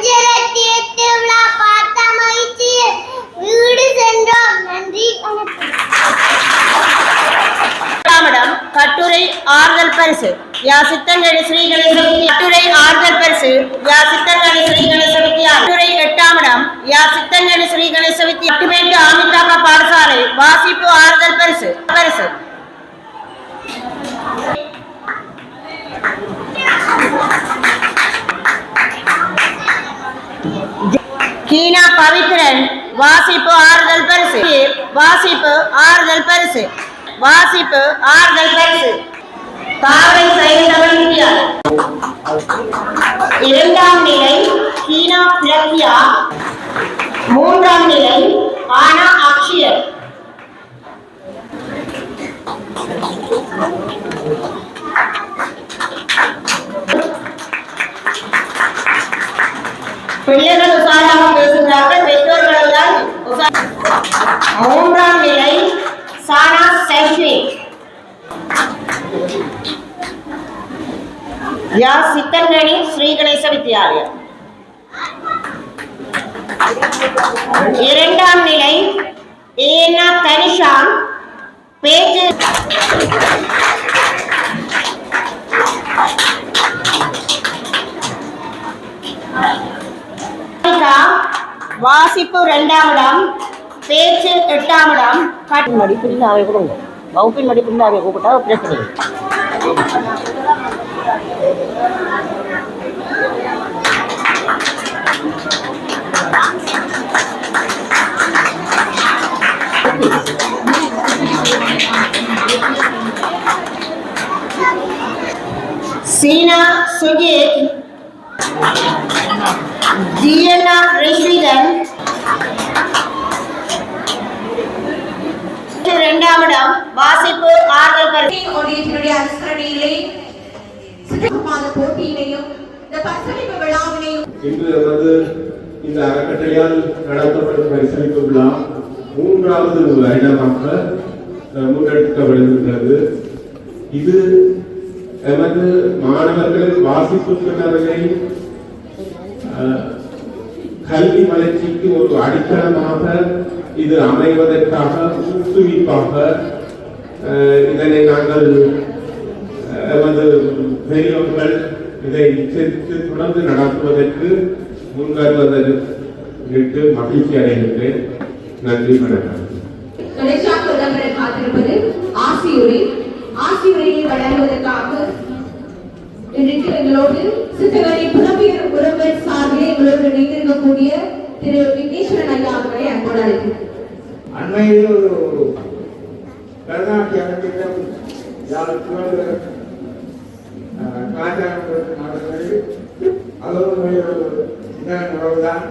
மஞ்சளத்தியத்து விழா பார்த்த மகிழ்ச்சியில் வீடு சென்றோம். நன்றி, வணக்கம். கட்டுரை ஆறுதல் பரிசு யா சித்தங்கடி ஸ்ரீ கணேச கட்டுரை ஆறுதல் பரிசு யா சித்தங்கடி ஸ்ரீ கணேச வித்யா கட்டுரை 8ஆம் இடம் யா சித்தங்கடி ஸ்ரீ கணேச வித்யா கட்டுமேட்டு ஆமிதாபா பாடசாலை வாசிப்பு ஆறுதல் பரிசு பரிசு கீனா பவித்ரன் வாசிப்பு ஆறுதல் பரிசு வாசிப்பு ஆறுதல் பரிசு வாசிப்பு ஆறுதல் பரிசு தாவை சைந்தவன் வித்யா 2ஆம் நிலை கீனா பிரக்யா 3ஆம் நிலை ஆனா அக்ஷயர் பிள்ளைகள் உசாராக பேசுகிறார்கள், பெற்றோர்கள் தான் 3ஆம் நிலை சானா செல்வி யா சித்தங்கடி ஸ்ரீ கணேச வித்யாலயம் 2ஆம் நிலை ஏனா கனிஷா பேச்சு வாசிப்பு 2ஆம் இடம் பேச்சு 8ஆம் இடம் மடிப்பில் அவை கொடுங்க வகுப்பின் மடிப்பில் அவை கூப்பிட்டா பிரச்சனை சீனா சுஜித் ஜியனா ரிஷிதன் 2ஆம் இடம் வாசிப்பு ஆறுதல் பரிசு ஒன்றியத்தினுடைய அனுசரணையிலே சிறப்பான போட்டியினையும் இந்த பரிசளிப்பு விழாவினையும் இன்று இந்த அறக்கட்டளையால் நடத்தப்படும் பரிசளிப்பு விழா 3வது வருடமாக முன்னெடுக்கப்படுகின்றது. இது எமது மாணவர்களின் வாசிப்பு திறனை கல்வி வளர்ச்சிக்கு ஒரு அடித்தளமாக இது அமைவதற்காக ஊக்குவிப்பாக இதனை நாங்கள் எமது பெரியோர்கள் இதை தொடர்ந்து நடத்துவதற்கு முன்வருவதற்கு மகிழ்ச்சி அடைகின்றேன். நன்றி, வணக்கம். காத்திருப்பது ஆசியுரை. ஆசியுரையை வழங்குவதற்காக இன்றைக்கு எங்களோடு சித்தகரை புலம்பெயர் உறவினர் சார்பில் எங்களோடு இணைந்திருக்கக்கூடிய திரு விக்னேஸ்வரன் ஐயா அவர்களை அன்போடு அழைக்கிறேன். அண்மையில் ஒரு கருணாநிதி அரங்கிடம் தான்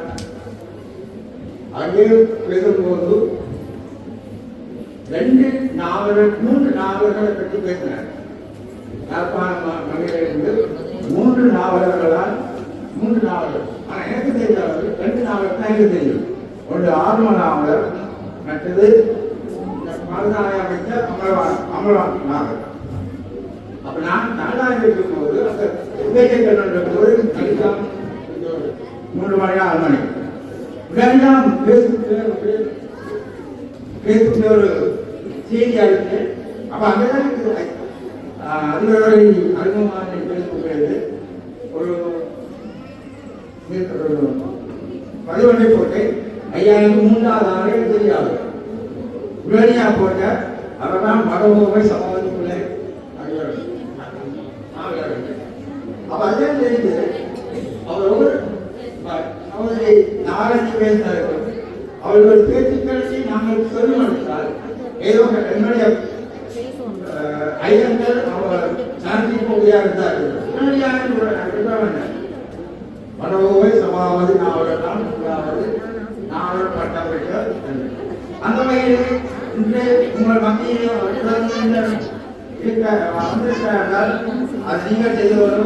அங்கே பேசும்போது 3 நாவலர்களை பற்றி பேசினார். மகளிரிலிருந்து 3 நாவலர்களால் 3 நாவலர். ஆனால் எனக்கு தெரிஞ்சவர்கள் 2 நாவலர் தான் எனக்கு தெரியும். ஒன்று ஆர்ம நாவலர், மற்றது மருதாய அமைச்ச அமரவான் நாவலர். அப்ப நான் தமிழ்நாடு இருக்கும் போது அந்த போது கடிதம் 3 மணி 6 மணி உடனெல்லாம் பேசுகிற ஒரு செய்தி அளித்து அப்ப அங்கதான் அதிகாரி அறிமுகமான பேசுகிறது. ஒரு பதிவண்டை போட்டு ஐயா எனக்கு 3வது ஆளே தெரியாது உடனடியா போட்ட அவர்தான் மதபோவை சமாளிப்புள்ள அப்ப அதான் தெரியுது. அவர் ஒரு 4-5 பேசினார்கள். அவர்கள் பேச்சுக்களை நாங்கள் சொல்லுவதால் ஏதோ என்னுடைய ஐயங்கள் அவர் சாந்தி போகையாக இருந்தார்கள். மனோவை சமாவது நாவலெல்லாம் 3வது நாவல் பட்டம் பெற்றார். அந்த வகையில் இன்று உங்கள் மத்தியில் வந்திருக்கிறார்கள். அது நீங்கள் செய்த ஒரு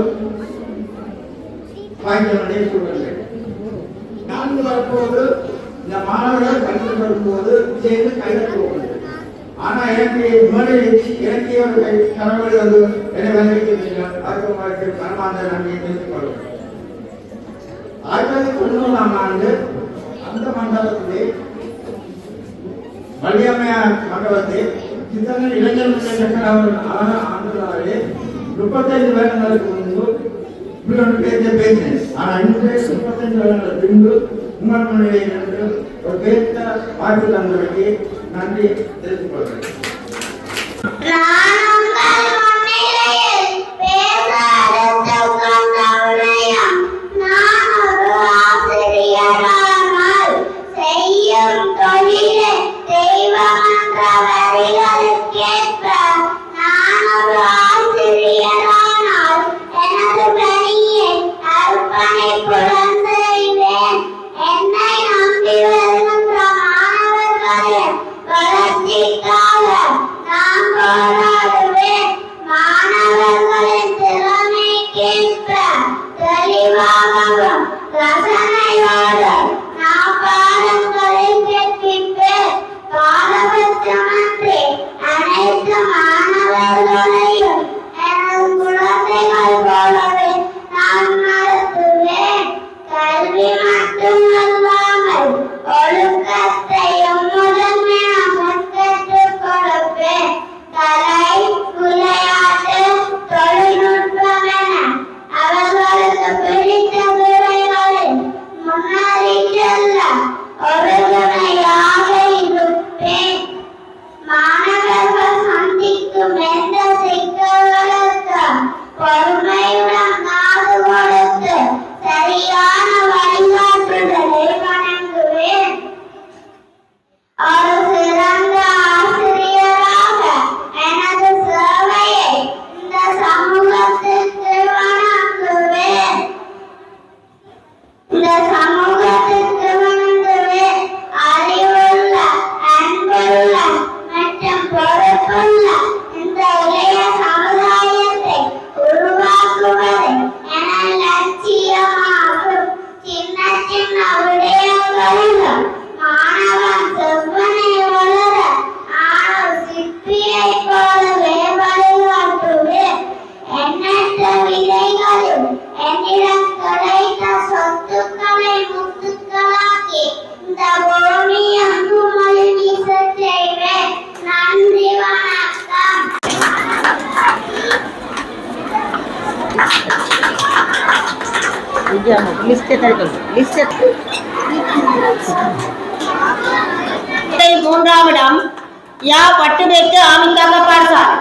பாய்ச்சலை சொல்லுங்கள். நான்கு வரும்போது இந்த மாணவர்கள் கல்வி வரும்போது சேர்ந்து கையெழுத்து. ஆனா எனக்கு எனக்கு ஒரு கடவுள் வந்து என்ன வந்திருக்கிறீர்கள் அதுக்கு மனமார்ந்த நன்றியை தெரிவித்துக் கொள்ளும். 1990ஆம் ஆண்டு அந்த மண்டலத்திலே வள்ளியம்மையார் மண்டலத்தில் சித்தங்கள் இளைஞர் முன்னேற்ற ஆண்டுகளாலே 35 வருடங்களுக்கு முன்பு இப்படி ஒன்று பேசினேன். ஆனால் இன்று 35 வருடங்கள் பின்பு உங்கள் முன்னிலையில் இருந்து ஒரு பேச வாய்ப்பு தந்தவருக்கு நன்றி தெரிவித்துக் கொள்கிறேன். மூன்றாம் இடம் யா பட்டுபேட்டு ஆமித்தாக பாடசாலை.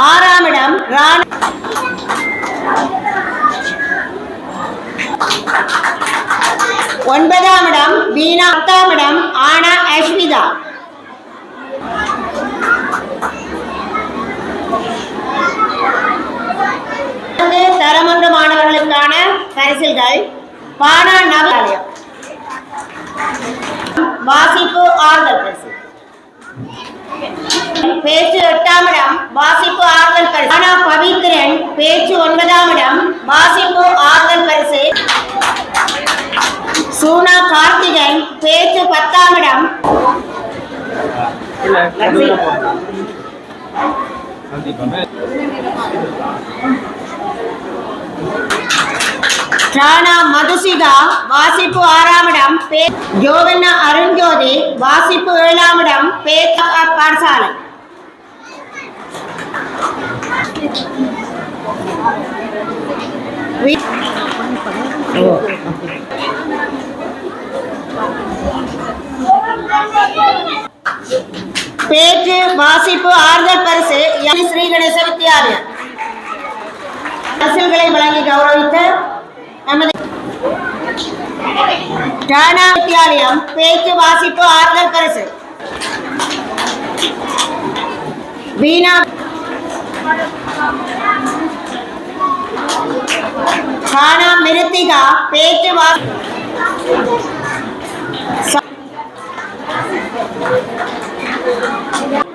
ஆறாம் இடம் ராணி. ஒன்பதாம் இடம் வீணா. 10ஆம் இடம் ஆனா அஸ்விதா. தரமன்ற மாணவர்களுக்கான பரிசில்கள் பானா நவலயம் வாசிப்பு ஆறுதல் பரிசு. பேச்சு 8ஆம் இடம் வாசிப்பு ஆறுதல் பரிசு. ஆனா பவித்ரன் பேச்சு 9ஆம் இடம் வாசிப்பு ஆறுதல் பரிசு. சூனா கார்த்திகன் பேச்சு 10ஆம் இடம். ராணா மதுசிகா வாசிப்பு 6ஆம் இடம். ஜோகண்ணா அருண்ஜோதி வாசிப்பு 7ஆம் இடம் பாடசாலை. பேச்சு வாசிப்பு ஆறுதல் பரிசு ஸ்ரீ கணேச வித்யாலயம். பரிசுகளை வழங்கி கௌரவித்த நமது ராணா வித்யாலயம் பேச்சு வாசிப்பு ஆறுதல் பரிசு. வீணா ராணா மிருத்திகா பேச்சு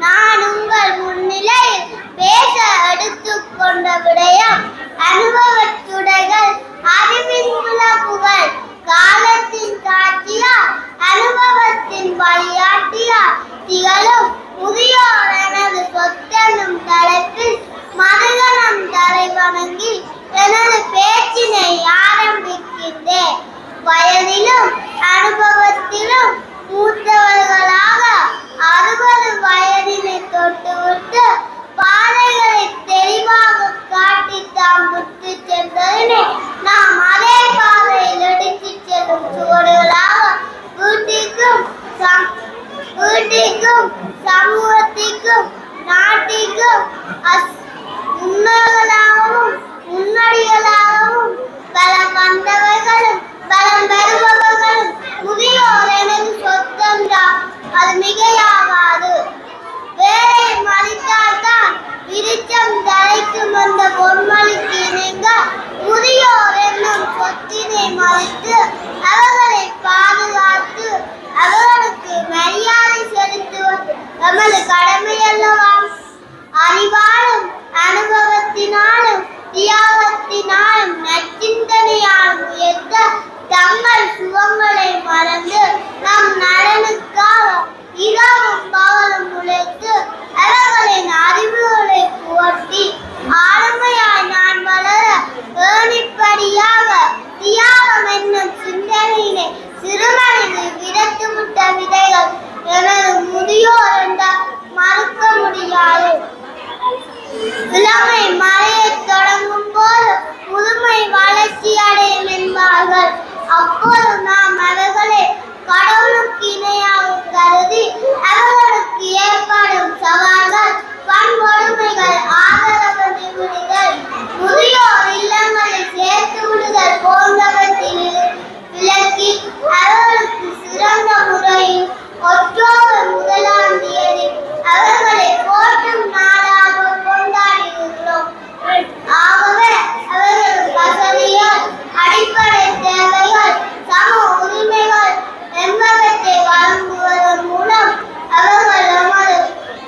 நான் உங்கள் முன்னிலையில் பேச எடுத்துக்கொண்ட விடயம் அனுபவத்துடைகள் அறிவின் விளக்குகள் காலத்தின் காட்சியா அனுபவத்தின் வழியாட்டியா திக கல்விக்கு முன்னோர்களாகவும் முன்னோடிகளாகவும் பல வந்தவர்களும் பலம் பெறுபவர்களும் முதியோர் எனது சொத்தம்தான், அது மிகையாகாது. வேலை மதித்தால்தான் விருச்சம் தலைக்கும் அந்த பொன்மொழிக்கு இணங்க முதியோர் என்னும் சொத்தினை மதித்து அவர்களை பாதுகாத்து அவர்களுக்கு மரியாதை செலுத்துவது நமது கடமை அல்லவா? அறிவாலும் அனுபவத்தினாலும் தியாகத்தினாலும் நச்சிந்தனையாலும் உயர்த்த தங்கள் சுகங்களை மறந்து நம் நலனுக்காக இரவும் பகலும் உழைத்து அவர்களின் அறிவுகளை புகட்டி ஆளுமையாய் நான் வளர ஏணிப்படியாக தியாகம் என்னும் சிந்தனையினை சிறுமனில் விதைத்துவிட்ட விதைகள் எனது முதியோர் என்றால் மறுக்க முடியாது. இளமை மறையத் தொடங்கும் போது முதுமை வளர்ச்சி அடையும் என்பார்கள். அப்போது நாம் அவர்களை கடவுளுக்கு இணையாக கருதி அவர்களுக்கு ஏற்படும் சவால்கள் வன்கொடுமைகள் ஆதரவு விடுதல் முதியோர் இல்லங்களில் சேர்த்து விடுதல் போன்றவற்றில் விலக்கி அவர்களுக்கு சிறந்த முறையில் ஒக்டோபர் 1ஆம் தேதி அவர்களை போற்றும் நாளாக கொண்டாடுகிறோம். ஆகவே அவர்கள் வசதிகள் அடிப்படை தேவைகள் சம உரிமைகள் என்பவற்றை வழங்குவதன் மூலம் அவர்கள் நமது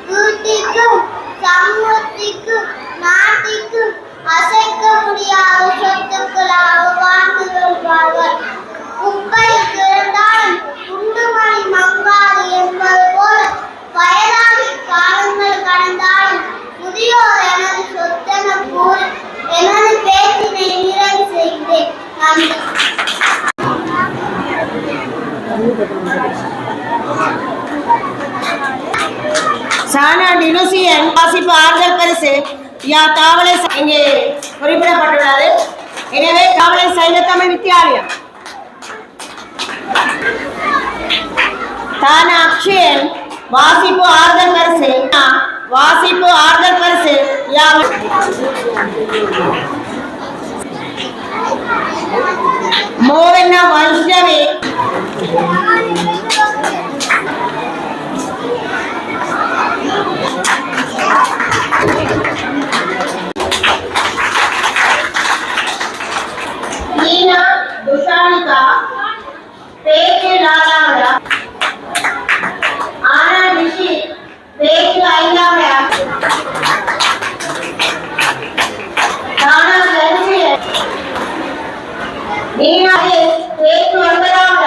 வீட்டிற்கும் சமூகத்திற்கும் நாட்டிற்கும் அசைக்க முடியாத சொத்துக்களாக வாழ்ந்து வருவார்கள். குப்பை கிடந்தாலும் குண்டுமணி மங்காது என்பது போல வயதாகி காலங்கள் கடந்தாலும் முதியோர் எனது சொத்தென கூறி எனது பேச்சினை நிறைவு செய்கிறேன். நன்றி. சானா டினுசியன் வாசிப்பு ஆறுதல் பரிசு தாவளை இங்கே குறிப்பிடப்பட்டுள்ளது. எனவே தாவளை சைவத்தமிழ் வித்தியாலயம் தானா அக்ஷயன் வாசிப்பு ஆறுதல் பரிசு வாசிப்பு ஆறுதல் பரிசு மோவென்ன வைஷ்ணவி ஈனா துஷானிகா பேச்சு நாலாவதா ஆனா ரிஷி பேச்சு 5ஆவதா தானா லட்சியன் நீனா பேச்சு 9ஆவதா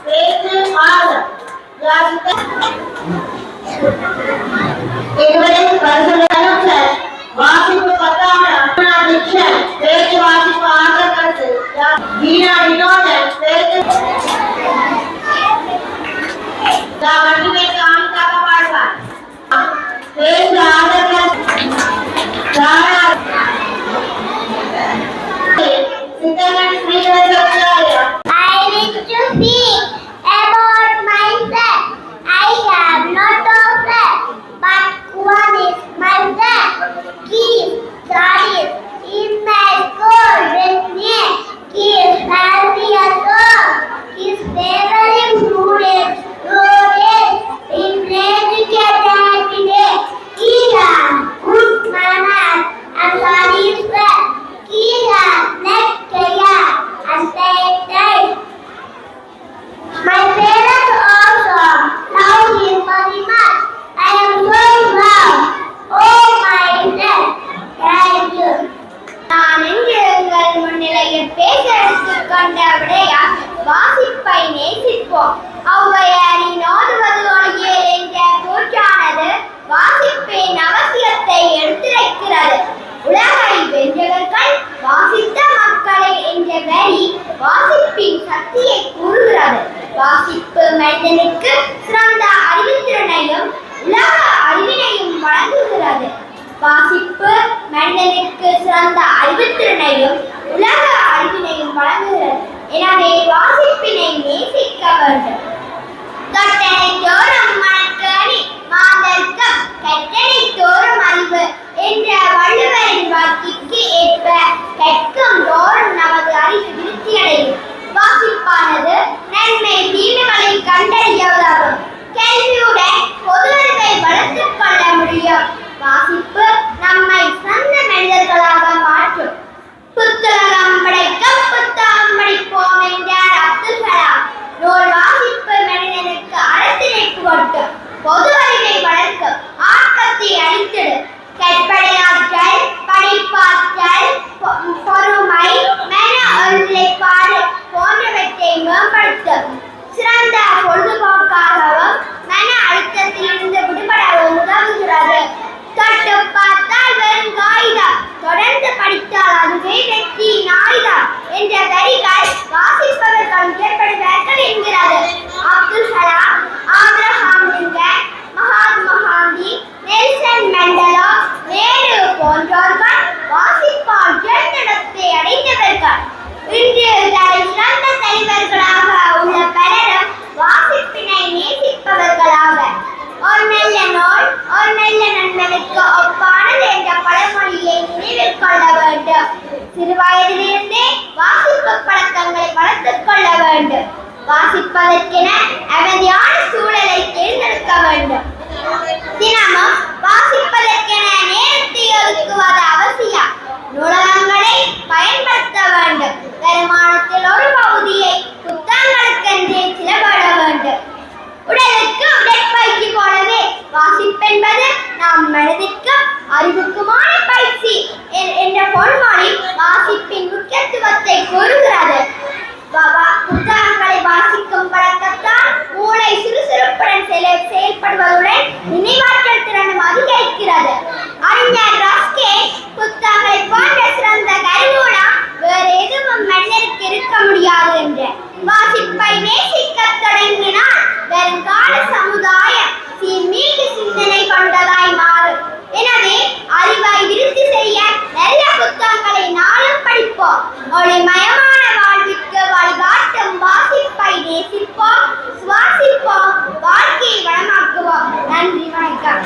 பேச்சு 6 இதுவரையும் பரிசுத்த வாசிப்பு 10ஆவதா டிக்ஷன் பேச்சு வாசிப்பு ஆறுதல் பரிசு வீணா வினோதன் பேச்சு மட்டுமே காமிக்காக பாடுவார் பேச்சு ஆறுதல் சித்தங்கன் ஸ்ரீகணேச I wish to speak about myself. I have not a friend, but one is my friend. He studies in my school with me. He is happy at home. His favorite food is roasted in educated every day. He has good manners and studies well. He has black hair and straight ties. My parents also love him very much. I am so proud. Oh my God, thank you. நான் இங்கு உங்கள் முன்னிலையில் பேச எடுத்துக்கொண்ட விடையால் வாசிப்பை நேசிப்போம். ஔவையாரின் ஓதுவது ஒழியேல் என்ற கூற்றானது வாசிப்பின் அவசியத்தை எடுத்துரைக்கிறது. உலகை வென்றவர்கள் வாசித்த மக்களை என்ற வரி வாசிப்பின் சக்தியை கூறுகிறது. வாசிப்பு மனிதனுக்கு சிறந்த அறிவுத்திறனையும் உலக அறிவினையும் வழங்குகிறது. வாசிப்பு மனிதனுக்கு சிறந்த அறிவுத்திறனையும் உலக அறிவினையும் வழங்குகிறது. எனவே வாசிப்பினை வாசிப்பினை நேசிக்க வேண்டும். கட்டளை தோறும் மனக்கணி மாந்தர்க்கம் கட்டளை தோறும் அறிவு என்ற வள்ளுவரின் வாக்கிற்கு ஏற்ப கற்கும் தோறும் நமது அறிவு விருத்தியடையும். வாசிப்பானது நன்மை தீமைகளை கண்டறியவதாகும். கேள்வியுடன் பொது அறிவை வளர்த்துக் கொள்ள முடியும். வாசிப்பு நம்மை சிறந்த மனிதர்களாக மாற்றும். புத்தகம் படைக்கும் புத்தகம் படிப்போம் என்றார் அப்துல் கலாம். நூல் வாசிப்பு மனிதனுக்கு அறத்தினை புகட்டும், பொது அறிவை வளர்க்கும், ஆக்கத்தை அளித்திடும். கற்பனையாற்றல், படிப்பாற்றல், பொறுமை, மன ஒருநிலைப்பாடு போன்றவற்றை மேம்படுத்தும். சிறந்த பொழுதுபோக்காகவும் மன அழுத்தத்திலிருந்து விடுபடவும் உதவுகிறது. தொட்டு பார்த்தால் வெறும் காகிதம், தொடர்ந்து படித்தால் அதுவே வெற்றியின் ஆயுதம் என்ற வரிகள் வாசிப்பவர்கள் ஏற்படுவார்கள் என்கிறது Abdul Kalam. Abraham Lincoln, Mahatma Gandhi, Nelson Mandela, Nehru போன்றோர்கள் வாசிப்பால் உயர்ந்திடத்தை அடைந்தவர்கள். இன்று சிறந்த தலைவர்களாக உள்ள பலரும் வாசிப்பினை நேசிப்பவர்களாக. ஒரு நல்ல நூல் ஒரு நல்ல நண்பனுக்கு ஒப்பானது என்ற பழமொழியை நினைவில் கொள்ள வேண்டும். சிறு வயதிலிருந்தே வாசிப்பு பழக்கங்களை வளர்த்துக் கொள்ள வேண்டும். வாசிப்பதற்கென அமைதியான சூழலை தேர்ந்தெடுக்க வேண்டும். தினமும் வாசிப்பதற்கென நேரத்தை ஒதுக்குவது அவசியம். நூலகங்களை பயன்படுத்த வேண்டும். வருமானத்தில் ஒரு பகுதியை புத்தகங்களுக்கென்றே செலவிட வேண்டும். உடலுக்கு உடற்பயிற்சி போலவே வாசிப்பென்பது நம் மனதிற்கும் அறிவுக்குமான பயிற்சி என்ற பொன்மொழி வாசிப்பின் முக்கியத்துவத்தை கூறுகிறது. புத்தகங்களை வாசிக்கும் பழக்கத்தால் மூளை சுறுசுறுப்புடன் செயல்படுவதுடன் நினைவாற்றல் திறனும் அதிகரிக்கிறது. அறிஞர் ரஸ்கே புத்தகங்களை போன்ற சிறந்த கருவூலம் வேறு எதுவும் மனிதனுக்கு இருக்க முடியாது என்று. வாசிப்பை நேசிக்க தொடங்கினால் வருங்கால சமுதாயம் சீர்மீது சிந்தனை கொண்டதாய் மாறும். எனவே அறிவை விருத்தி செய்ய நல்ல புத்தகங்களை நாளும் படிப்போம். ஒளிமயமான வாழ்விற்கு வழிகாட்டும் வாசிப்பை நேசிப்போம், சுவாசிப்போம், வாழ்க்கையை வளமாக்குவோம். நன்றி, வணக்கம்.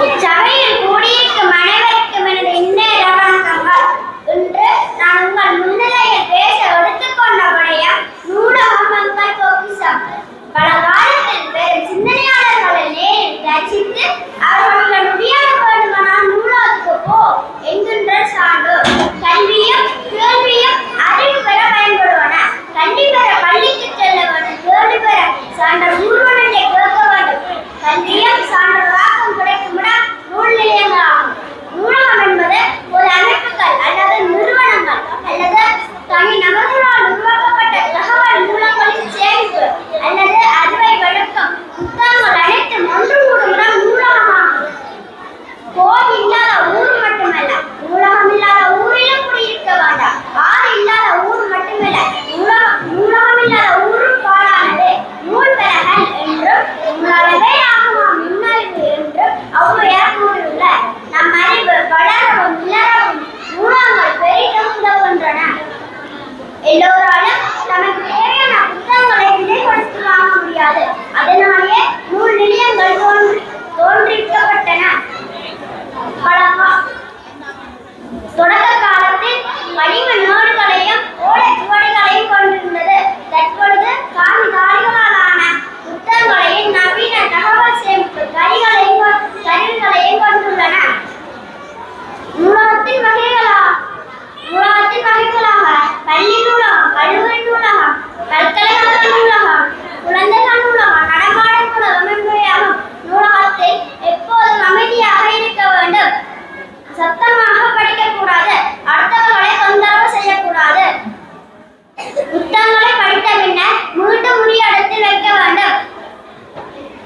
இச்சபையில் கூடியிருக்கும் அனைவருக்கும் எனது இன்னேர வணக்கங்கள். இன்று நான் உங்கள் முன்னிலையில் பேச எடுத்துக்கொண்ட விடயம் நூலகம் எங்கள் பொக்கிஷம். பழங்காலத்தில் பெரும் சிந்தனையாளர்களை நேரில் ரசித்து அவர்கள் முடியாத வேண்டுமானால் நூலகத்துக்கு போ என்கின்ற சான்று. கல்வியும் கேள்வியும் அறிவு பெற பயன்படுவன. கல்வி பெற பள்ளிக்கு செல்ல வேண்டும், கேள்வி பெற சான்ற ஊர்வலத்தை கேட்க வேண்டும். கல்வியும் சான்ற வாக்கம் கிடைக்கும் இடம் நூல் நிலையம்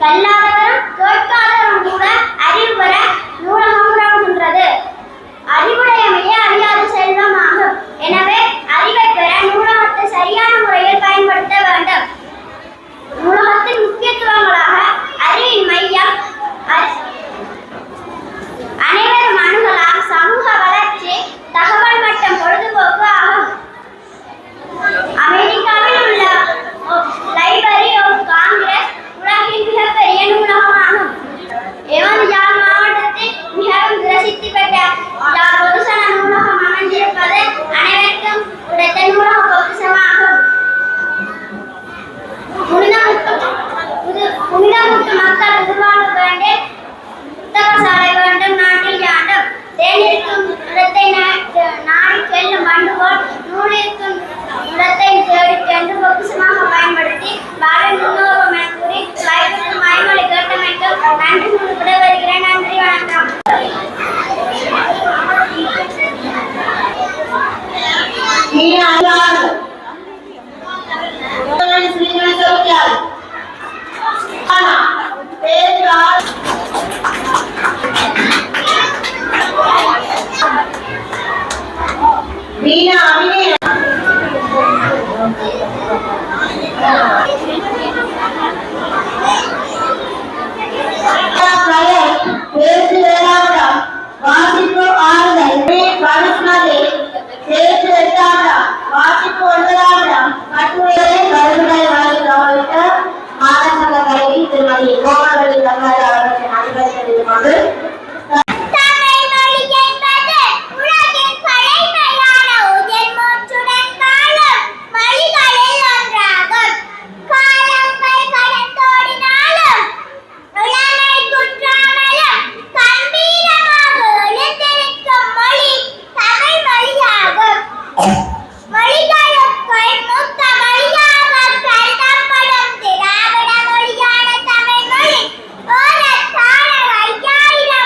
கல்லாதவரும் கேட்காதவரும் கூட அறிவு பெற நூலகம் உதவுகின்றது. அறிவுடையமையே அறியாத செல்வமாகும். எனவே அறிவை பெற நூலகத்தை சரியான முறையில் பயன்படுத்த வேண்டும். நூலகத்தின் முக்கியத்துவங்களாக அறிவின் மையம், அனைவரும் அணுகலாம், சமூக வளர்ச்சி, தகவல் மற்றும் பொழுதுபோக்கு ஆகும். அமெரிக்காவில் உள்ள லைப்ரரி ஆஃப் காங்கிரஸ் உலகின் மிகப்பெரிய நூலகமாகும். எமது யாழ் மாவட்டத்தில் மிகவும் பிரசித்தி பெற்ற யாழ் பொதுசன நூலகம் அமைந்திருப்பது அனைவருக்கும் கிடைத்த நூலக பொக்கிஷமாகும். புனிதமுற்று மக்கள் உருவாக வேண்டும், புத்தக சாலை வேண்டும், நாட்டில் யாண்டும் தேனிருக்கும் இடத்தை நாடி செல்லும் பண்டுகோள் நூலிருக்கும் இடத்தை தேடி சென்று பொக்கிஷமாக பயன்படுத்தி வாழ்வில் முன்னோரும் என கூறி வாய்ப்புக்கு மயமொழி கேட்டமைக்கு நன்றி குறிப்பிட வருகிறேன். நன்றி, வணக்கம். திராவிட மொழியான தமிழ் மொழி ஓரத்தாழ 5000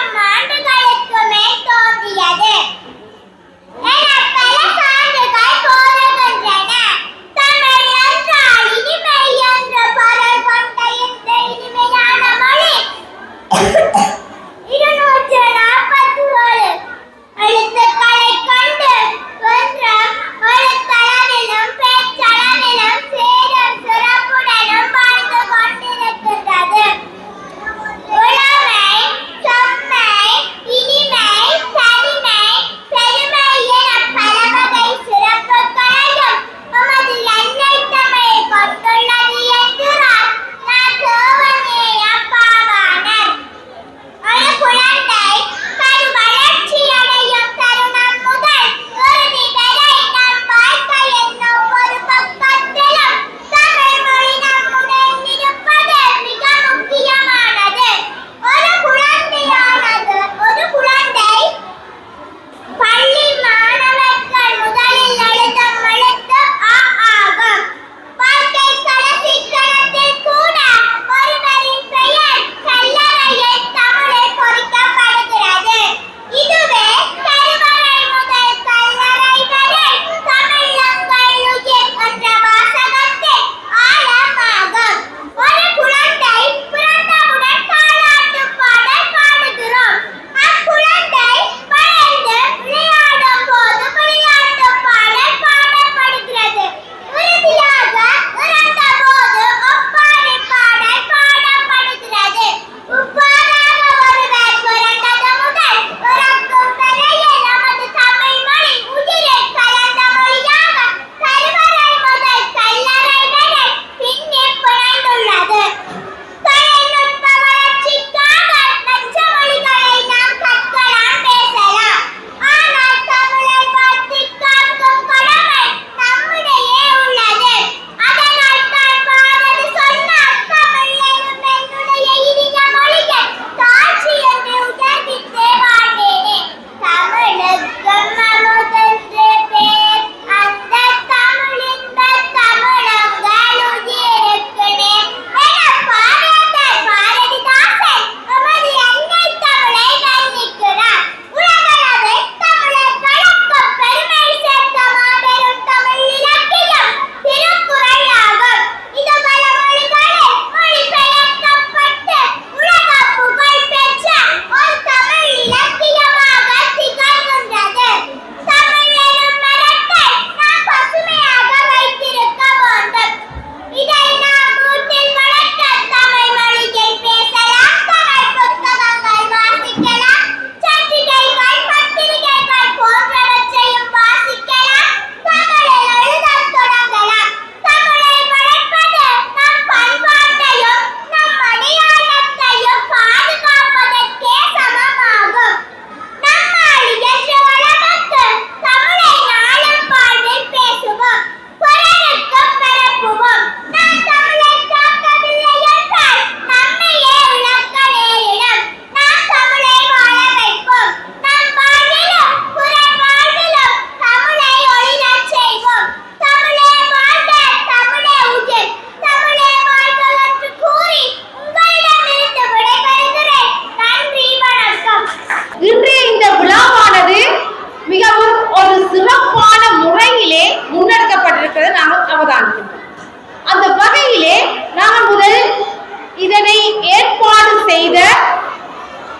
ஏற்பாடு செய்த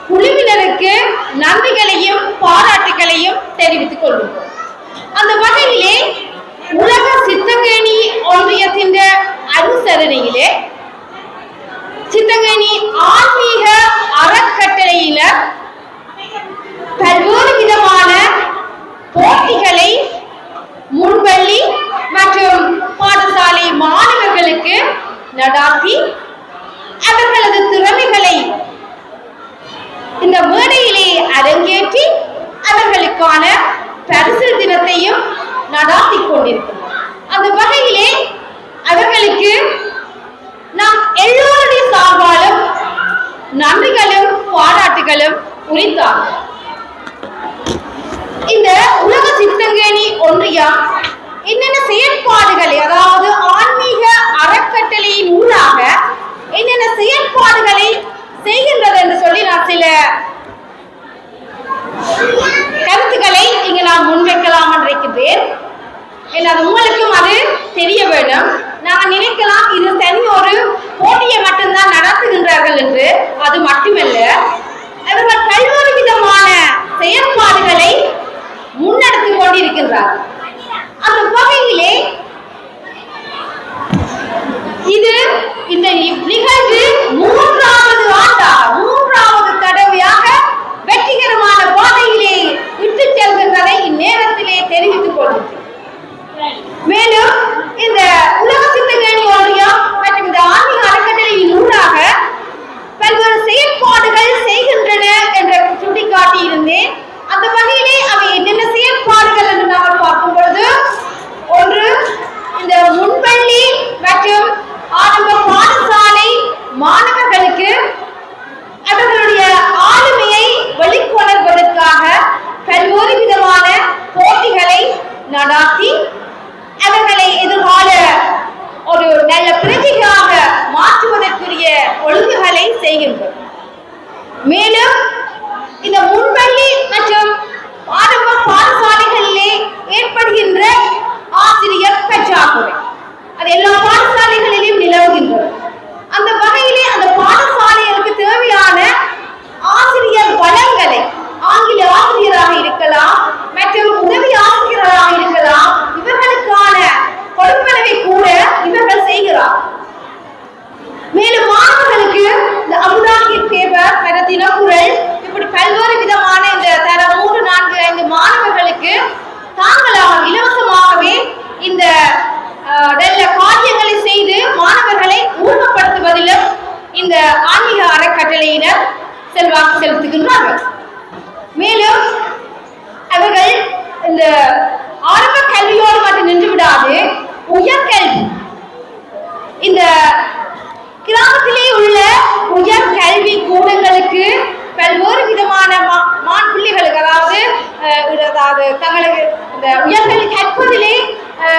குழுவினருக்கு நன்றிகளையும் பாராட்டுகளையும் தெரிவித்துக் கொள்கிறோம். அந்த வகையிலே உலக சித்தங்கேணி ஒன்றியத்தின் அனுசரணையிலே சித்தங்கேணி ஆன்மீக அறக்கட்டளையினர் பல்வேறு விதமான போட்டிகளை முன்பள்ளி மற்றும் பாடசாலை மாணவர்களுக்கு நடாத்தி அவர்களது திறமைகளை இந்த மேடையிலே அரங்கேற்றி அவர்களுக்கான பரிசு தினத்தையும் நடாத்தி கொண்டிருக்கிறோம். அந்த வகையிலே அவர்களுக்கு நாம் எல்லோருடைய சார்பாலும் நன்றிகளும் பாராட்டுகளும் உரித்தார்கள். இந்த உலக சித்தங்கேணி ஒன்றியம் என்னென்ன செயற்பாடுகளை, அதாவது ஆன்மீக அறக்கட்டளையின் ஊடாக என்னென்ன செயற்பாடுகளை செய்கின்றது என்று சொல்லி நான் சில கருத்துக்களை இங்கு நான் முன்வைக்கலாம் நினைக்கின்றேன். உங்களுக்கும் அது தெரிய வேண்டும். நான் நினைக்கலாம் இது தனி ஒரு போட்டியை மட்டும்தான் நடத்துகின்றார்கள் என்று. அது மட்டுமல்ல, அவர்கள் பல்வேறு விதமான செயற்பாடுகளை முன்னெடுத்துக் கொண்டிருக்கின்றார்கள். அந்த வகையிலே இது இந்த நிகழ்வு மூன்றாவது தடவையாக வெற்றிகரமான பாதையிலே விட்டு செல்கின்றதை இந்நேரத்திலே தெரிவித்துக் கொள்கிறேன். மேலும் இந்த உலக சித்தங்கேணி ஒன்றியம் மற்றும் இந்த ஆன்மீக அறக்கட்டளையின் ஊடாக பல்வேறு செயற்பாடுகள் செய்கின்றன என்று சுட்டிக்காட்டி இருந்தேன். அந்த வகையிலே அவை என்னென்ன செயற்பாடுகள் என்று நாங்கள் பார்க்கும் பொழுது, ஒன்று, இந்த முன்பள்ளி மற்றும் ஆரம்ப பாடசாலை மாணவர்களுக்கு அவர்களுடைய ஆளுமையை வெளிக்கொணர்வதற்காக பல்வேறு விதமான போட்டிகளை நடாத்தி அவர்களை எதிர்கால ஒரு நல்ல பிரதிகளாக மாற்றுவதற்குரிய ஒழுங்குகளை செய்கின்றோம். மேலும் இந்த முன்பள்ளி மற்றும் ஆரம்ப பாடசாலைகளிலே ஏற்படுகின்ற ஆசிரியர் பற்றாக்குறை அது எல்லா பாடசாலைகளிலும் நிலவுகின்றது. அந்த வகையிலே அந்த பாடசாலைகளுக்கு தேவையான ஆசிரியர் வளங்களை, ஆங்கில ஆசிரியராக இருக்கலாம் மற்றும் உதவி ஆசிரியராக இருக்கலாம், இவர்களுக்கான கொடுப்பனவை கூட இவர்கள் செய்கிறார். மேலும் மாணவர்களுக்கு இந்த அமுதாகி பேப்பர் மற்றும் தினக்குரல் இப்படி பல்வேறு விதமான இந்த தர 3, 4, 5 மாணவர்களுக்கு தாங்களாக இலவசமாகவே இந்த நல்ல காரியங்களை செய்து மாணவர்களை ஊக்கப்படுத்துவதிலும் இந்த ஆன்மீக அறக்கட்டளையினர் செல்வாக்கு செலுத்துகின்றார்கள். மேலும் அவர்கள் இந்த ஆரம்ப கல்வியோடு மட்டும் நின்று விடாது, உயர்கல்வி, இந்த கிராமத்திலே உள்ள உயர் கல்வி கூடங்களுக்கு பல்வேறு விதமான மாண் பிள்ளைகளுக்கு, அதாவது தங்களுக்கு இந்த உயர்கல்வி கற்பதிலே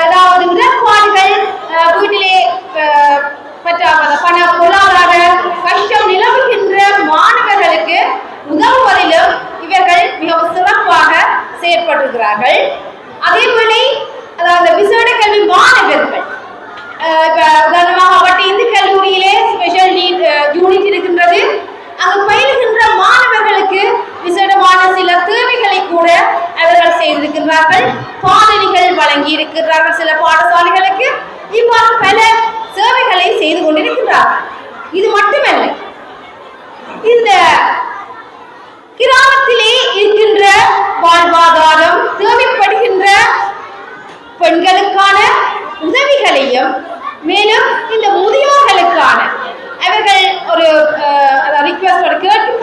அதாவது இடர்பாடுகள், வீட்டிலே பண பொருளாதார கஷ்டம் நிலவுகின்ற மாணவர்களுக்கு உதவுவதிலும் இவர்கள் மிகவும் சிறப்பாக செயற்படுகிறார்கள். அதேபோல அதாவது விசேட கல்வி மாணவர்கள், உதாரணமாக அவற்றை இந்து கல்லூரியிலே ஸ்பெஷல் யூனிட் இருக்கின்றது. அங்கு பயிலுகின்ற மாணவர்களுக்கு விசேடமான சில தேவைகளை கூட அவர்கள் செய்திருக்கிறார்கள். பாடலிகள் வழங்கி இருக்கிறார்கள் சில பாடசாலைகளுக்கு. இவ்வாறு பல சேவைகளை செய்து கொண்டிருக்கிறார்கள். இது மட்டுமல்ல, இந்த கிராமத்திலே இருக்கின்ற வாழ்வாதாரம் தேவைப்படுகின்ற பெண்களுக்கான உதவிகளையும், மேலும் இந்த முதியோர்களுக்கான அவர்கள் ஒரு ரிக்வெஸ்ட் கேட்கும்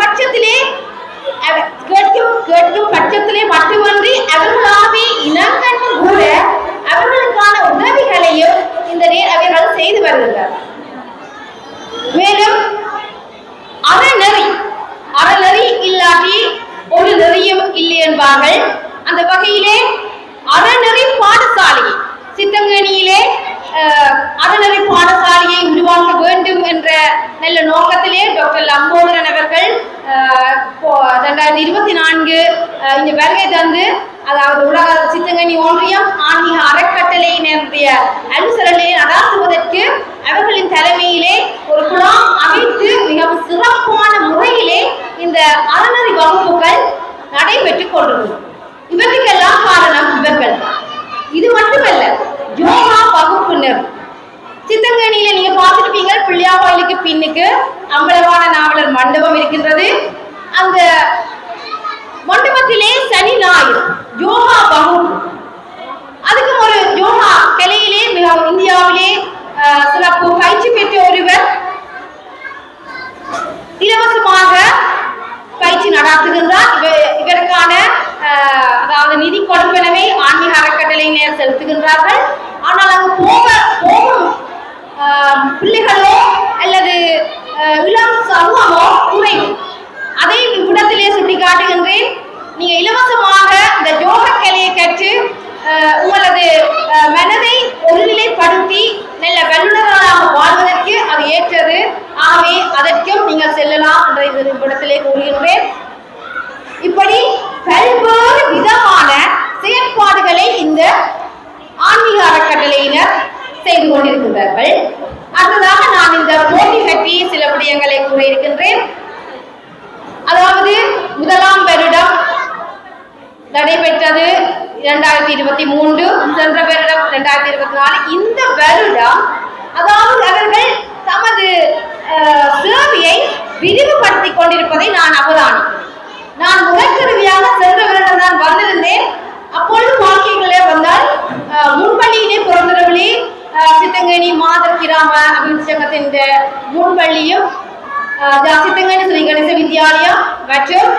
பட்சத்திலே மட்டுமன்றி அவர்களாகவே இனங்கண்டு கூட அவர்களுக்கான உதவிகளையும் இந்த அவர்கள் செய்து வருகின்றனர். மேலும் அறநெறி இல்லாட்டி ஒரு நெறியும் இல்லை என்பார்கள். அந்த வகையிலே அறநெறி பாடசாலையை சித்தங்கேணியிலே அறநெறி பாடசாலையை உருவாக்க வேண்டும் என்ற நல்ல நோக்கத்திலே டாக்டர் லம்போதரன் அவர்கள் 2024 இந்த வருகை தந்து, அதாவது உலக சித்தங்கேணி ஒன்றியம் ஆன்மீக அறக்கட்டளையினுடைய அனுசரணையை நடாத்துவதற்கு அவர்களின் தலைமையிலே ஒரு குழாம் அமைத்து மிகவும் மாதிரி வகுப்புகள் நடைபெற்றுக் கொண்டிருக்கும். இவற்றுக்கெல்லாம் காரணம் இவர்கள் தான். இது மட்டுமல்ல, யோகா வகுப்பினர் சித்தங்கனியில நீங்க பார்த்துருப்பீங்க. பிள்ளையார் கோயிலுக்கு பின்னுக்கு அம்பலவான நாவலர் மண்டபம் இருக்கின்றது. அந்த மண்டபத்திலே சனி ஞாயிறு யோகா வகுப்பு. அதுக்கு ஒரு யோகா கலையிலே மிக இந்தியாவிலே சிறப்பு பயிற்சி பெற்ற ஒருவர் இலவசமாக பயிற்சி நடாத்துகின்றார். இவருக்கான அதாவது நிதி கொடுப்பனவை ஆன்மீக அறக்கட்டளையினர் செலுத்துகின்றார்கள். ஆனால் அங்கு போகும் பிள்ளைகளோ அல்லது இளம் சமூகமோ குறைவு. அதை இவ்விடத்திலே சுட்டி காட்டுகின்றேன். நீங்க இலவசமாக இந்த யோக கலையை கற்று உங்களது மனதை ஒருநிலைப்படுத்தி நல்ல வல்லுநர்களாக வாழ்வதற்கு அது ஏற்றது. ஆகவே அதற்கும் நீங்கள் செல்லலாம் என்ற இவ்விடத்திலே கூறுகின்றேன். இப்படி பல்வேறு விதமான செயற்பாடுகளை இந்த ஆன்மீக அறக்கட்டளையினர் செய்து கொண்டிருக்கின்றார்கள். அடுத்ததாக நான் இந்த போட்டி பற்றி சில விடயங்களை கூற இருக்கின்றேன். அதாவது முதலாம் வருடம் நடைபெற்றது 2023, சென்ற வருடம் 2024. இந்த வருடம் அதாவது அவர்கள் தமது சேவையை விரிவுபடுத்திக் கொண்டிருப்பதை நான் அவதானிக்கிறேன். நான் முதற்கருவியாக சென்ற வருடம் நான் வந்திருந்தேன். அப்பொழுது வாக்கியங்களே வந்தால் முன்பள்ளியிலே பிறந்தவர்களே சித்தங்கனி மாதர் கிராம அபிவிருத்தி சங்கத்தின் முன்பள்ளியும் சித்தங்கனி ஸ்ரீ கணேச வித்யாலயம் மற்றும்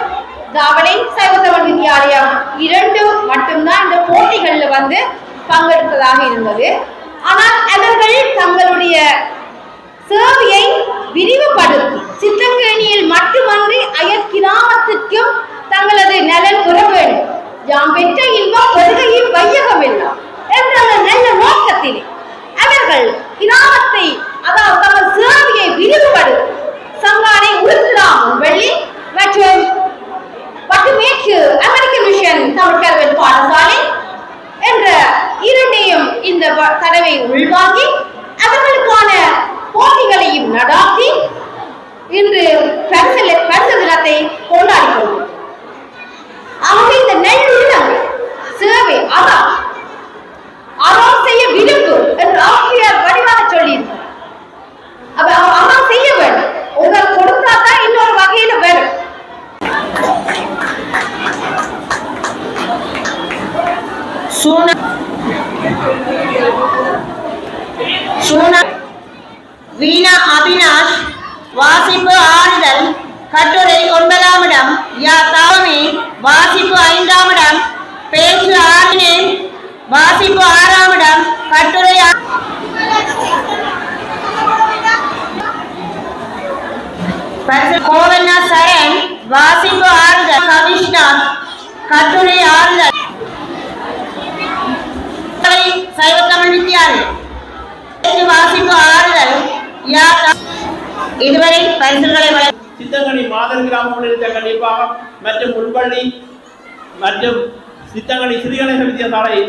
தாவளை சைவத்தமிழ் வித்யாலயம் இரண்டு மட்டும்தான் இந்த போட்டிகளில் வந்து பங்கெடுப்பதாக இருந்தது. ஆனால் அவர்கள் தங்களுடைய சேவையை விரிவுபடுத்தி சித்தங்கனியில் மட்டுமன்றி அயற் கிராமத்திற்கும் தங்களது நலன் பெற வேண்டும். யாம் பெற்ற இன்பம் பெருகையும் வையகம் எல்லாம் என்ற நல்ல நோக்கத்திலே அவர்கள் கிராமத்தை அதாவது தங்கள் சேவையை விரிவுபடுத்தி சங்கானை உருத்திராம் வெள்ளி மற்றும் பட்டுமேற்கு அமெரிக்க மிஷன் தமிழ் கல்வி பாடசாலை என்ற இரண்டையும் இந்த தடவை உள்வாங்கி அவர்களுக்கான போட்டிகளையும் நடாத்தி இன்று பரிசு தினத்தை கொண்டாடி கொள்வோம். ஆகவே இந்த நெல்லுள்ளங்கள் சேவை அறம் செய்ய விரும்பு என்று ஆசிரியர் வடிவாக சொல்லியிருக்கிறார். அறம் செய்ய வேண்டும். ஒருவர் கொடுத்தாதான் இன்னொரு வகையில வரும். வீணா அபினாஷ் வாசிப்பு ஆறுதல் கட்டுரை 9ஆம் இடம். யா தாமே வாசிப்பு 5ஆம் இடம். பேச்சு ஆறினே வாசிப்பு 6ஆம் இடம். கட்டுரை கோவண்ணா சரண் வாசிப்பு ஆறுதல். கவிஷ்ணா கட்டுரை ஆறுதல். சைவத்தமிழ் வித்யாலயம் வாசிப்பு ஆறுதல். இதுவரை பரிசுகளை சித்தங்கனி மாதர் கிராம உள்ளிட்ட கண்டிப்பாக மற்றும் முன்பள்ளி மற்றும் சித்தங்கனி ஸ்ரீகணேச வித்யாசாலை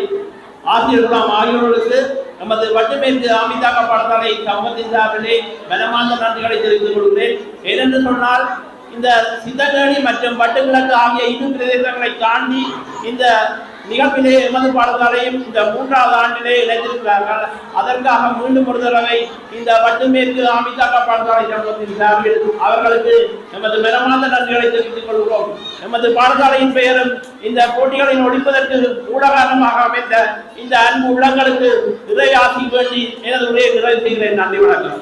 ஆசிரியர்களாம் ஆகியோர்களுக்கு நமது வட்டுமேற்கு அமிதாக்க பாடசாலை சமூகத்தின் சார்பிலே மனமார்ந்த நன்றிகளை தெரிவித்துக் கொள்கிறேன். ஏனென்று சொன்னால் இந்த சித்தங்கனி மற்றும் வட்டுக்கிழக்கு ஆகிய இரு பிரதேசங்களை தாண்டி இந்த நிகழ்விலே எமது பாடசாலையும் இந்த 3வது ஆண்டிலே இணைந்திருக்கிறார்கள். அதற்காக மீண்டும் ஒரு தடவை இந்த வட்டுமேற்கு அமிதாக்க பாடசாலை சமூகத்தின் சார்பில் அவர்களுக்கு நமது மனமார்ந்த நன்றிகளை தெரிவித்துக் கொள்கிறோம். நமது பாடசாலையின் பெயரும் இந்த போட்டிகளின் ஒழிப்பதற்கு ஊடகமாக அமைந்த இந்த அன்பு உள்ளங்களுக்கு இறை ஆசி வேண்டி எனது உரையை நிறைவு செய்கிறேன். நன்றி, வணக்கம்.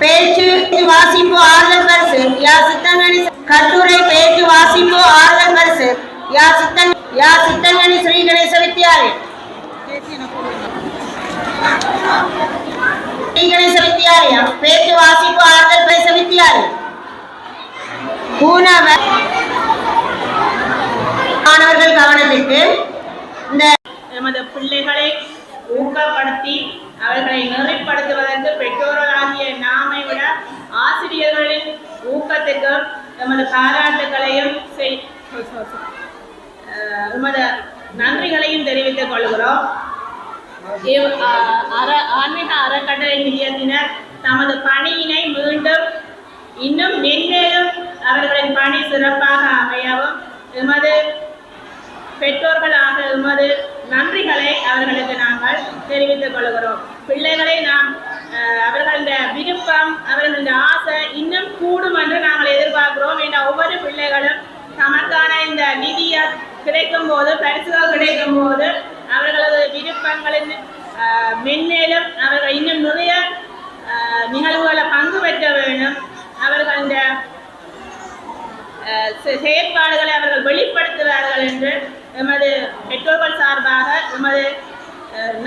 பேச்சு வாசிப்பு ஆறுதல் பரிசு யா சித்தங்கனி. கட்டுரை பேச்சு வாசிப்பு ஆறுதல் பரிசு யா சித்தங்கனி ஸ்ரீ கணேச வித்யாலயம். ஸ்ரீ கணேச வித்யாலயம் பேச்சு வாசிப்பு ஆறுதல் பரிசு வித்யாலயம். மாணவர்கள் கவனத்திற்கு இந்த எமது பிள்ளைகளை ஊக்கப்படுத்தி அவர்களை நெறிப்படுத்துவதற்கு பெற்றோர்களாகிய நாமை விட ஆசிரியர்களின் ஊக்கத்திற்கும் எமது பாராட்டுகளையும் எமது நன்றிகளையும் தெரிவித்துக் கொள்கிறோம். ஆன்மீக அறக்கட்டளை நிலையத்தினர் தமது பணியினை மீண்டும் இன்னும் மென்மேலும் அவர்களின் பணி சிறப்பாக அமையவும் எமது பெற்றோர்களாக எமது நன்றிகளை அவர்களுக்கு நாங்கள் தெரிவித்துக் கொள்கிறோம். பிள்ளைகளை நாம் அவர்களுடைய விருப்பம் அவர்களுடைய ஆசை இன்னும் கூடும் என்று நாங்கள் எதிர்பார்க்கிறோம். என்ற ஒவ்வொரு பிள்ளைகளும் தமக்கான இந்த நிதியை கிடைக்கும் போது பரிசுகள் கிடைக்கும் போது அவர்களது விருப்பங்களின் மென்மேலும் அவர்கள் இன்னும் நிறைய நிகழ்வுகளை பங்கு பெற்ற வேண்டும். அவர்கள் இந்த செயற்பாடுகளை அவர்கள் வெளிப்படுத்துவார்கள் என்று எமது பெற்றோர்கள் சார்பாக எமது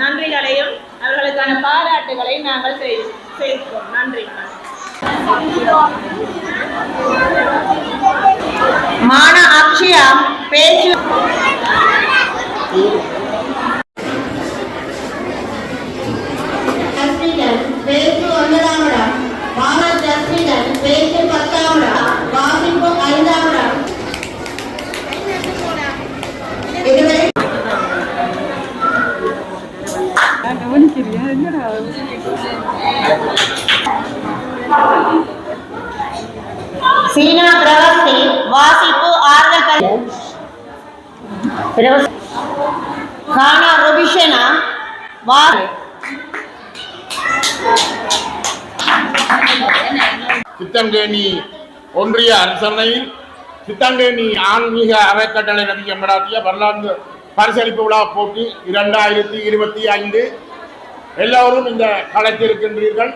நன்றிகளையும் அவர்களுக்கான பாராட்டுகளையும் நாங்கள் செய்கிறோம். நன்றி. மான அக்ஷயா பேச்சு பேச்சு 9ஆம் இடம், மான ஜஸ்மிதன் பேச்சு 10ஆம் இடம், வாசிப்பு 5ஆம் இடம். இதுவரை சீனா பிரவஸ்தி வாசிப்பு ஆறுதல் கானா ருபிஷனா சித்தங்கேணி ஒன்றிய அரசணையில் சித்தங்கேணி ஆன்மீக அறக்கட்டளை நடத்திய வரலாற்று பரிசளிப்பு விழா போட்டி 2025. எல்லோரும் இந்த களத்திருக்கின்றீர்கள்.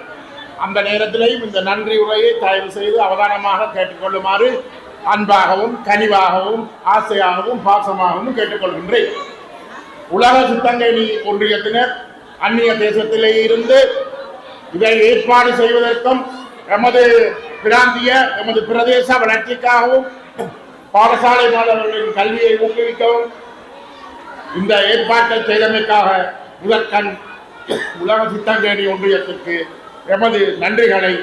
அந்த நேரத்திலேயும் இந்த நன்றி உரையை தயவு செய்து அவதானமாக கேட்டுக்கொள்ளுமாறு அன்பாகவும் கனிவாகவும் ஆசையாகவும் பாசமாகவும் கேட்டுக்கொள்கின்றேன். உலக சித்தங்கேணி ஒன்றியத்தினர் அந்நிய தேசத்திலே இருந்து இதை ஏற்பாடு செய்வதற்கும் எமது பிராந்திய எமது பிரதேச வளர்ச்சிக்காகவும் பாடசாலை மாணவர்களின் கல்வியை ஊக்குவிக்கவும் இந்த ஏற்பாட்டை செய்தமைக்காக முதற்கண் உலக சித்தங்கேணி ஒன்றியத்திற்கு எமது நன்றிகளை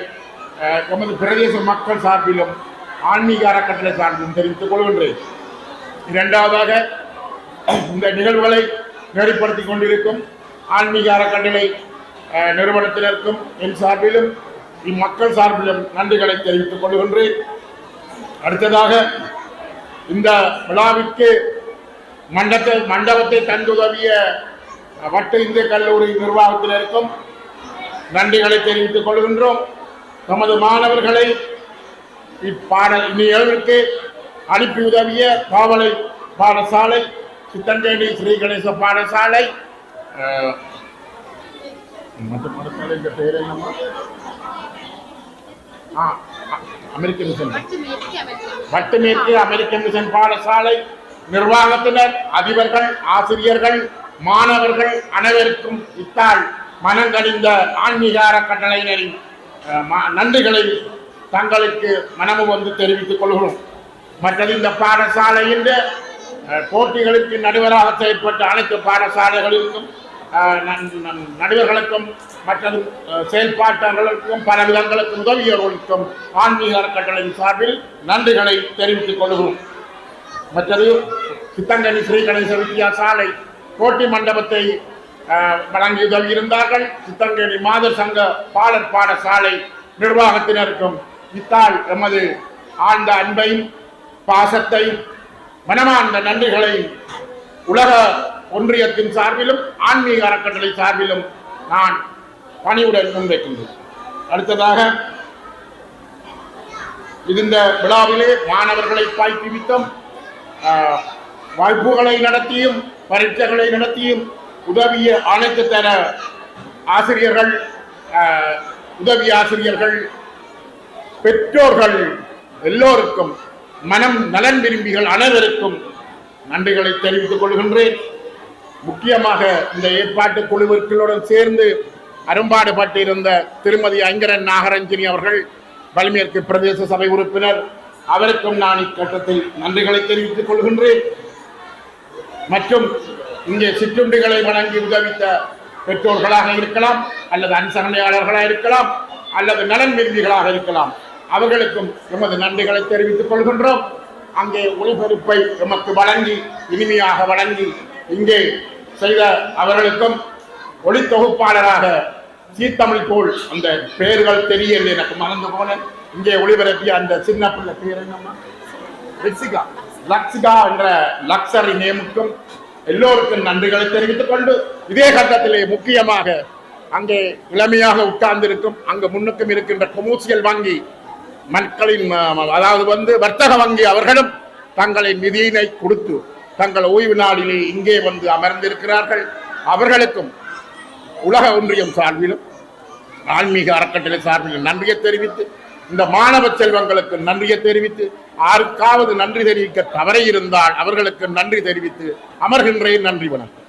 எமது பிரதேச மக்கள் சார்பிலும் ஆன்மீக அறக்கட்டளை சார்பிலும் தெரிவித்துக் கொள்கின்றேன். இரண்டாவதாக இந்த நிகழ்வுகளை நெறிப்படுத்திக் கொண்டிருக்கும் ஆன்மீக அறக்கட்டளை நிறுவனத்தினருக்கும் என் சார்பிலும் இம்மக்கள் சார்பிலும் நன்றிகளை தெரிவித்துக் கொள்கின்றேன். அடுத்ததாக இந்த விழாவிற்கு மண்டபத்தை தந்துதவிய வட்ட இந்திய கல்லூரி நிர்வாகத்தினருக்கும் நன்றிகளை தெரிவித்துக் கொள்கின்றோம். நமது மாணவர்களை இந்நிகழ்விற்கு அனுப்பி உதவிய காவலை பாடசாலை, சித்தங்கேணி ஸ்ரீ கணேச பாடசாலை, அமெரிக்க மிஷன் வட்டுமேற்கு அமெரிக்க மிஷன் பாடசாலை நிர்வாகத்தினர், அதிபர்கள், ஆசிரியர்கள், மாணவர்கள் அனைவருக்கும் இத்தால் மனங்கணிந்த ஆன்மீக அறக்கட்டளையினரின் நன்றிகளை தங்களுக்கு மனமு வந்து தெரிவித்துக் கொள்கிறோம். மற்றது இந்த பாடசாலையின் போட்டிகளுக்கு நடுவராக செயற்பட்ட அனைத்து பாடசாலைகளுக்கும் நடுவர்களுக்கும் மற்றது செயல்பாட்டாளர்களுக்கும் பல விதங்களுக்கும் உதவியவர்களுக்கும் ஆன்மீக அறக்கட்டளையின் சார்பில் நன்றிகளை தெரிவித்துக் கொள்கிறோம். மற்றது சித்தங்கேணி ஸ்ரீ கணேச வித்தியாசாலை போட்டி மண்டபத்தை வழங்கி உதவியிருந்தார்கள். சித்தங்கேணி மாதர் சங்க பாலர் பாடசாலை நிர்வாகத்தினருக்கும் இத்தால் எமது ஆழ்ந்த அன்பையும் பாசத்தையும் மனமார்ந்த நன்றிகளையும் உலக ஒன்றியத்தின் சார்பிலும் ஆன்மீக அறக்கட்டளை சார்பிலும் நான் பணிவுடன் முன்வைக்கின்றேன். அடுத்ததாக இந்த விழாவிலே மாணவர்களை பயிற்றுவித்தும் வாய்ப்புகளை நடத்தியும் பரீட்சைகளை நடத்தியும் உதவிய அனைத்து தர ஆசிரியர்கள், உதவி ஆசிரியர்கள், பெற்றோர்கள் எல்லோருக்கும், மனம் நலன் விரும்பிகள் அனைவருக்கும் நன்றிகளை தெரிவித்துக் கொள்கின்றேன். முக்கியமாக இந்த ஏற்பாட்டு குழுவிற்களுடன் சேர்ந்து அரும்பாடுபட்டிருந்த திருமதி ஐங்கரன் நாகரஞ்சினி அவர்கள், வலிமேற்கு பிரதேச சபை உறுப்பினர், அவருக்கும் நான் இக்கட்டத்தில் நன்றிகளை தெரிவித்துக் கொள்கின்றேன். மற்றும் இங்கே சிற்றுண்டிகளை வழங்கி உதவித்த பெற்றோர்களாக இருக்கலாம், அல்லது அனுசரணையாளர்களாக இருக்கலாம், அல்லது நலன் விரும்பிகளாக இருக்கலாம், அவர்களுக்கும் எமது நன்றிகளை தெரிவித்துக் கொள்கின்றோம். அங்கே ஒளிபரப்பை எமக்கு வழங்கி இனிமையாக வழங்கி இங்கே செய்த அவர்களுக்கும் ஒளி தொகுப்பாளராக சீத்தமிழ் போல் அந்த பெயர்கள் தெரியல, எனக்கு மறந்து போன. இங்கே ஒளிபரப்பிய அந்த சின்ன பிள்ளை பேர் என்னம்மா? லக்ஸிகா என்ற லக்ஸரி நேமுக்கும் எல்லோருக்கும் நன்றிகளை தெரிவித்துக் கொண்டு, இதே கட்டத்திலே முக்கியமாக அங்கே இளமையாக உட்கார்ந்திருக்கும் அங்கு முன்னுக்கும் இருக்கின்ற கொமர்சியல் வங்கி மக்களின் அதாவது வர்த்தக வங்கி அவர்களும் தங்களின் நிதியினை கொடுத்து தங்கள் ஓய்வு நாளிலே இங்கே வந்து அமர்ந்திருக்கிறார்கள். அவர்களுக்கும் உலக ஒன்றியம் சார்பிலும் ஆன்மீக அறக்கட்டளை சார்பிலும் நன்றியை தெரிவித்து, இந்த மாணவ செல்வங்களுக்கு நன்றியை தெரிவித்து, யாருக்காவது நன்றி தெரிவிக்க தவறை இருந்தால் அவர்களுக்கு நன்றி தெரிவித்து அமர்கின்றேன். நன்றி, வணக்கம்.